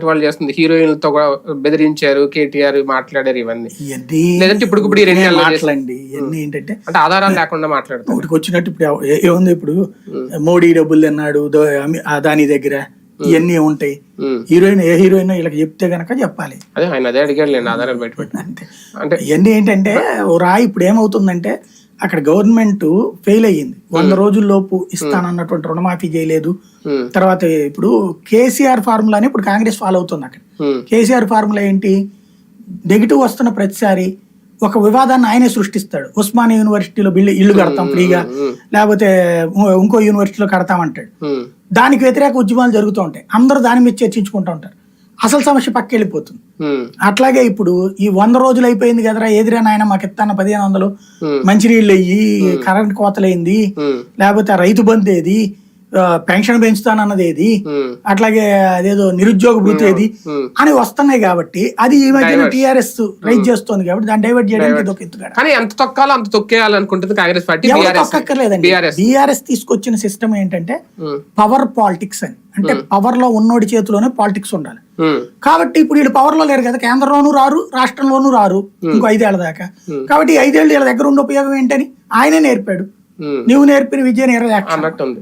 వాళ్ళు చేస్తుంది హీరోయిన్లతో కూడా బెదిరించారు, కేటీఆర్ మాట్లాడారు, ఇవన్నీ ఇవన్నీ లేదంటే ఇప్పుడు ఈ 2 నెలలు మాట్లాడండి. ఇవన్నీ ఏంటంటే అంటే ఆధారాలు లేకుండా మాట్లాడుతారు. ఒకటికి వచ్చినట్టు ఇప్పుడు ఏముంది, ఇప్పుడు మోడీ డబ్బులు తిన్నాడు అదాని దగ్గర, ఇవన్నీ ఉంటాయి. హీరోయిన్ ఏ హీరోయిన్ వీళ్ళకి చెప్తే గనక చెప్పాలి. అదే ఆయన అదే అడిగాడు ఆధారాలు బయట అంతే. అంటే ఇవన్నీ ఏంటంటే ఇప్పుడు ఏమవుతుందంటే అక్కడ గవర్నమెంట్ ఫెయిల్ అయ్యింది. 100 రోజుల్లోపు ఇస్తానన్నటువంటి రుణమాఫీ చేయలేదు. తర్వాత ఇప్పుడు కేసీఆర్ ఫార్ములాని ఇప్పుడు కాంగ్రెస్ ఫాలో అవుతుంది. అక్కడ కేసీఆర్ ఫార్ములా ఏంటి, నెగిటివ్ వస్తున్న ప్రతిసారి ఒక వివాదాన్ని ఆయనే సృష్టిస్తాడు. ఉస్మానియా యూనివర్సిటీలో ఇల్లు కడతాం ఫ్రీగా, లేకపోతే ఇంకో యూనివర్సిటీలో కడతామంటాడు. దానికి వ్యతిరేక ఉద్యమాలు జరుగుతూ ఉంటాయి. అందరూ దాని మీద చర్చించుకుంటూ ఉంటారు. అసలు సమస్య పక్క వెళ్ళిపోతుంది. అట్లాగే ఇప్పుడు ఈ 100 రోజులు అయిపోయింది కదరా, ఎదురా నాయన మాకు ఇస్తాను 1500, మంచినీళ్ళు అయ్యి, కరెంట్ కోతలైంది, లేకపోతే రైతు బంధు ఏది, పెన్షన్ పెంచుతానన్నది ఏది, అట్లాగే అదేదో నిరుద్యోగ భృతి ఏది అని వస్తున్నాయి. కాబట్టి అది ఈ మధ్యన టీఆర్ఎస్ రైజ్ చేస్తుంది. కాబట్టి దాన్ని డైవర్ట్ చేయడానికి ఇది ఒక ఎత్తుగడ. కానీ ఎంత తొక్కాలో అంత తొక్కేయాలనుకుంటుంది కాంగ్రెస్ పార్టీ. తొక్కక్కర్లేదండి. బీఆర్ఎస్ తీసుకొచ్చిన సిస్టమ్ ఏంటంటే పవర్ పాలిటిక్స్ అని. అంటే పవర్ లో ఉన్నోడి చేతిలోనే పాలిటిక్స్ ఉండాలి. కాబట్టి ఇప్పుడు వీళ్ళు పవర్ లో లేరు కదా, కేంద్రంలోనూ రారు, రాష్ట్రంలోనూ రారు ఇంకో 5 ఏళ్ల దాకా. కాబట్టి 5 ఏళ్ళు వీళ్ళ దగ్గర ఉండే ఉపయోగం ఏంటని ఆయనే నేర్పాడు. నువ్వు నేర్పిన విద్య నేర్పేస్తుంది.